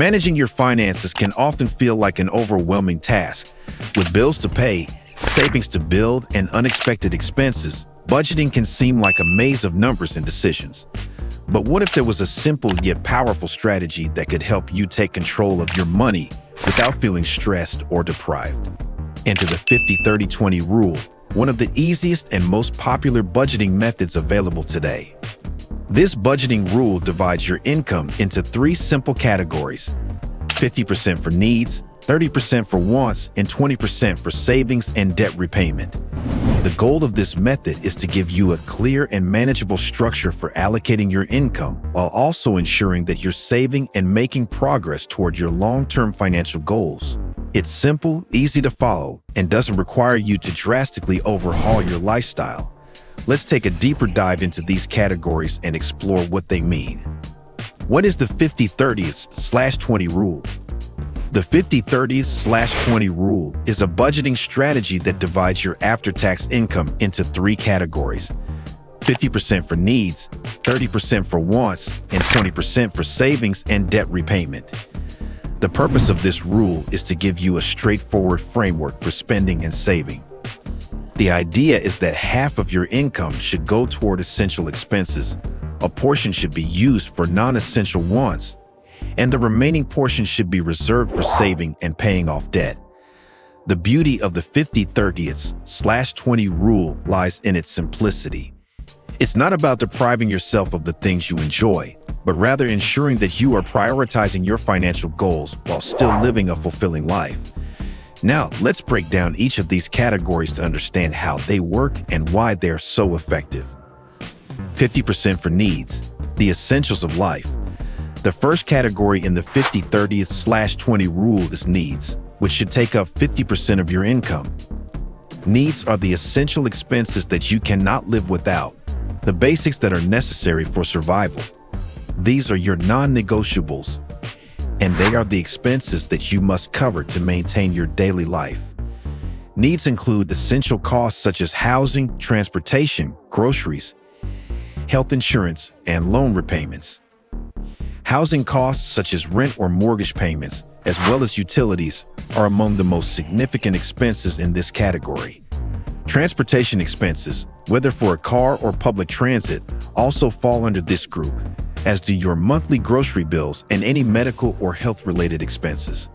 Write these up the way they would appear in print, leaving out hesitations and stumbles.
Managing your finances can often feel like an overwhelming task. With bills to pay, savings to build, and unexpected expenses, budgeting can seem like a maze of numbers and decisions. But what if there was a simple yet powerful strategy that could help you take control of your money without feeling stressed or deprived? Enter the 50-30-20 rule, one of the easiest and most popular budgeting methods available today. This budgeting rule divides your income into three simple categories: 50% for needs, 30% for wants, and 20% for savings and debt repayment. The goal of this method is to give you a clear and manageable structure for allocating your income while also ensuring that you're saving and making progress toward your long-term financial goals. It's simple, easy to follow, and doesn't require you to drastically overhaul your lifestyle. Let's take a deeper dive into these categories and explore what they mean. What is the 50-30-20 rule? The 50-30-20 rule is a budgeting strategy that divides your after-tax income into three categories: 50% for needs, 30% for wants, and 20% for savings and debt repayment. The purpose of this rule is to give you a straightforward framework for spending and saving. The idea is that half of your income should go toward essential expenses, a portion should be used for non-essential wants, and the remaining portion should be reserved for saving and paying off debt. The beauty of the 50-30-20 rule lies in its simplicity. It's not about depriving yourself of the things you enjoy, but rather ensuring that you are prioritizing your financial goals while still living a fulfilling life. Now, let's break down each of these categories to understand how they work and why they are so effective. 50% for needs, the essentials of life. The first category in the 50-30-20 rule is needs, which should take up 50% of your income. Needs are the essential expenses that you cannot live without, the basics that are necessary for survival. These are your non-negotiables, and they are the expenses that you must cover to maintain your daily life. Needs include essential costs such as housing, transportation, groceries, health insurance, and loan repayments. Housing costs such as rent or mortgage payments, as well as utilities, are among the most significant expenses in this category. Transportation expenses, whether for a car or public transit, also fall under this group, as do your monthly grocery bills and any medical or health-related expenses.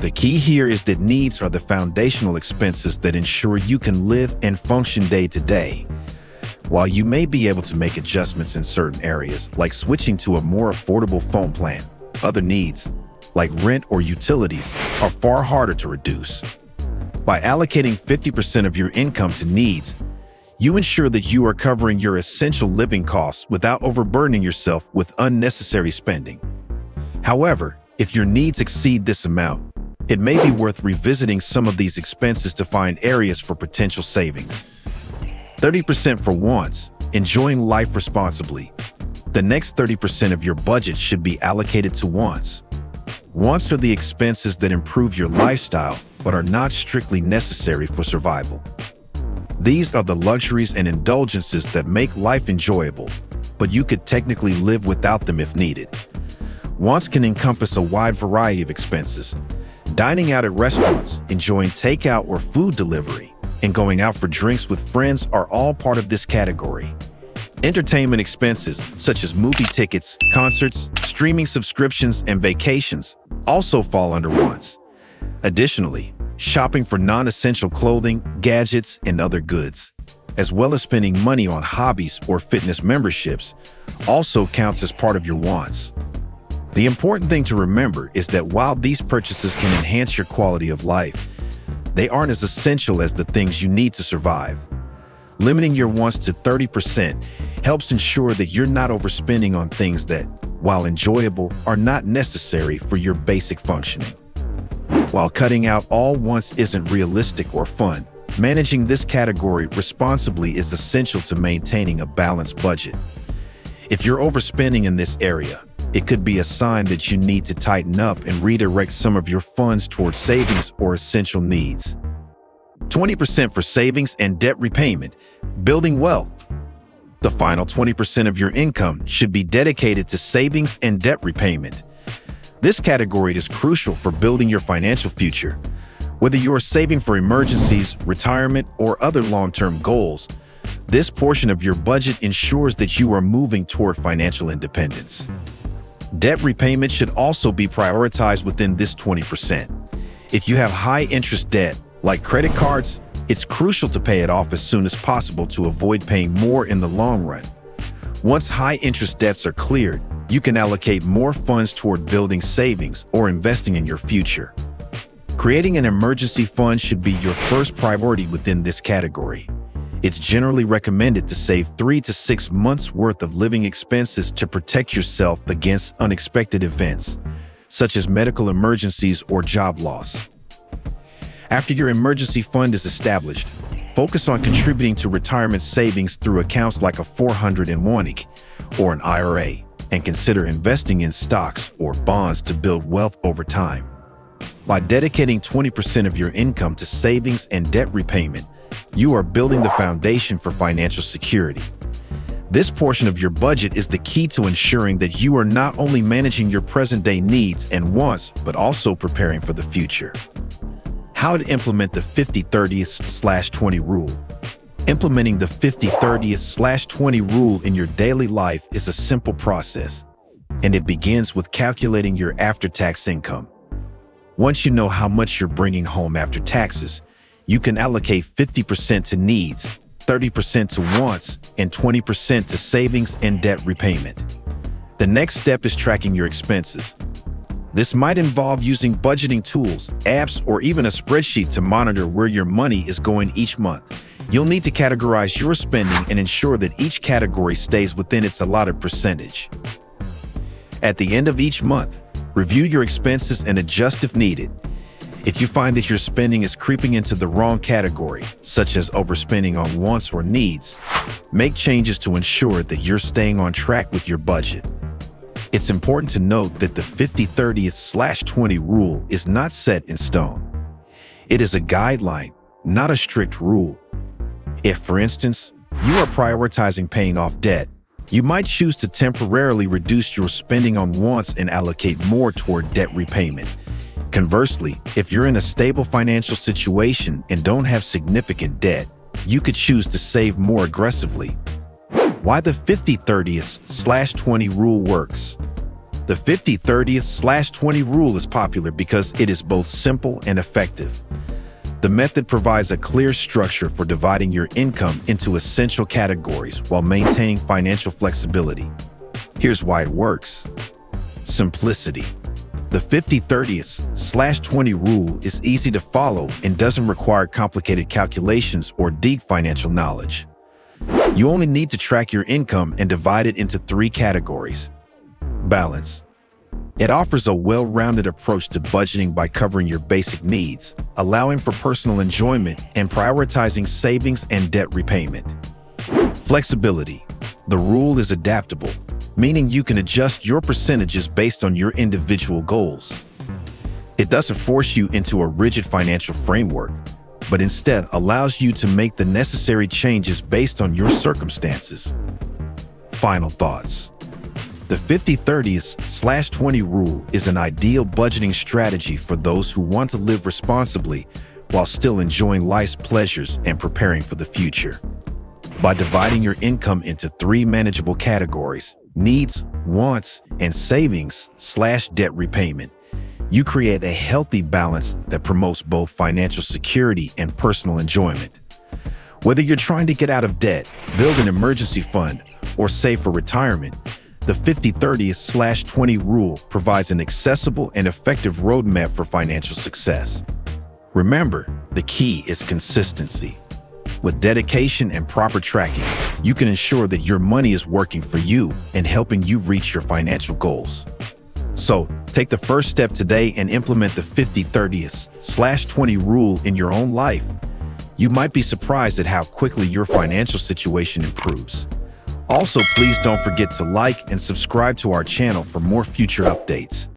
The key here is that needs are the foundational expenses that ensure you can live and function day to day. While you may be able to make adjustments in certain areas, like switching to a more affordable phone plan, other needs, like rent or utilities, are far harder to reduce. By allocating 50% of your income to needs, you ensure that you are covering your essential living costs without overburdening yourself with unnecessary spending. However, if your needs exceed this amount, it may be worth revisiting some of these expenses to find areas for potential savings. 30% for wants, enjoying life responsibly. The next 30% of your budget should be allocated to wants. Wants are the expenses that improve your lifestyle but are not strictly necessary for survival. These are the luxuries and indulgences that make life enjoyable, but you could technically live without them if needed. Wants can encompass a wide variety of expenses. Dining out at restaurants, enjoying takeout or food delivery, and going out for drinks with friends are all part of this category. Entertainment expenses, such as movie tickets, concerts, streaming subscriptions, and vacations, also fall under wants. Additionally, shopping for non-essential clothing, gadgets, and other goods, as well as spending money on hobbies or fitness memberships, also counts as part of your wants. The important thing to remember is that while these purchases can enhance your quality of life, they aren't as essential as the things you need to survive. Limiting your wants to 30% helps ensure that you're not overspending on things that, while enjoyable, are not necessary for your basic functioning. While cutting out all wants isn't realistic or fun, managing this category responsibly is essential to maintaining a balanced budget. If you're overspending in this area, it could be a sign that you need to tighten up and redirect some of your funds towards savings or essential needs. 20% for savings and debt repayment, building wealth. The final 20% of your income should be dedicated to savings and debt repayment. This category is crucial for building your financial future. Whether you are saving for emergencies, retirement, or other long-term goals, this portion of your budget ensures that you are moving toward financial independence. Debt repayment should also be prioritized within this 20%. If you have high-interest debt, like credit cards, it's crucial to pay it off as soon as possible to avoid paying more in the long run. Once high-interest debts are cleared, you can allocate more funds toward building savings or investing in your future. Creating an emergency fund should be your first priority within this category. It's generally recommended to save 3 to 6 months' worth of living expenses to protect yourself against unexpected events, such as medical emergencies or job loss. After your emergency fund is established, focus on contributing to retirement savings through accounts like a 401k or an IRA, and consider investing in stocks or bonds to build wealth over time. By dedicating 20% of your income to savings and debt repayment, you are building the foundation for financial security. This portion of your budget is the key to ensuring that you are not only managing your present-day needs and wants, but also preparing for the future. How to implement the 50-30/20 rule. Implementing the 50-30/20 rule in your daily life is a simple process, and it begins with calculating your after-tax income. Once you know how much you're bringing home after taxes, you can allocate 50% to needs, 30% to wants, and 20% to savings and debt repayment. The next step is tracking your expenses. This might involve using budgeting tools, apps, or even a spreadsheet to monitor where your money is going each month. You'll need to categorize your spending and ensure that each category stays within its allotted percentage. At the end of each month, review your expenses and adjust if needed. If you find that your spending is creeping into the wrong category, such as overspending on wants or needs, make changes to ensure that you're staying on track with your budget. It's important to note that the 50-30/20 rule is not set in stone. It is a guideline, not a strict rule. If, for instance, you are prioritizing paying off debt, you might choose to temporarily reduce your spending on wants and allocate more toward debt repayment. Conversely, if you're in a stable financial situation and don't have significant debt, you could choose to save more aggressively. Why the 50-30/20 rule works. The 50-30/20 rule is popular because it is both simple and effective. The method provides a clear structure for dividing your income into essential categories while maintaining financial flexibility. Here's why it works. Simplicity. The 50-30/20 rule is easy to follow and doesn't require complicated calculations or deep financial knowledge. You only need to track your income and divide it into 3 categories. Balance. It offers a well-rounded approach to budgeting by covering your basic needs, allowing for personal enjoyment, and prioritizing savings and debt repayment. Flexibility. The rule is adaptable, meaning you can adjust your percentages based on your individual goals. It doesn't force you into a rigid financial framework, but instead allows you to make the necessary changes based on your circumstances. Final thoughts. The 50-30/20 rule is an ideal budgeting strategy for those who want to live responsibly while still enjoying life's pleasures and preparing for the future. By dividing your income into 3 manageable categories, needs, wants, and savings/debt repayment, you create a healthy balance that promotes both financial security and personal enjoyment. Whether you're trying to get out of debt, build an emergency fund, or save for retirement, the 50-30/20 rule provides an accessible and effective roadmap for financial success. Remember, the key is consistency. With dedication and proper tracking, you can ensure that your money is working for you and helping you reach your financial goals. So, take the first step today and implement the 50-30/20 rule in your own life. You might be surprised at how quickly your financial situation improves. Also, please don't forget to like and subscribe to our channel for more future updates.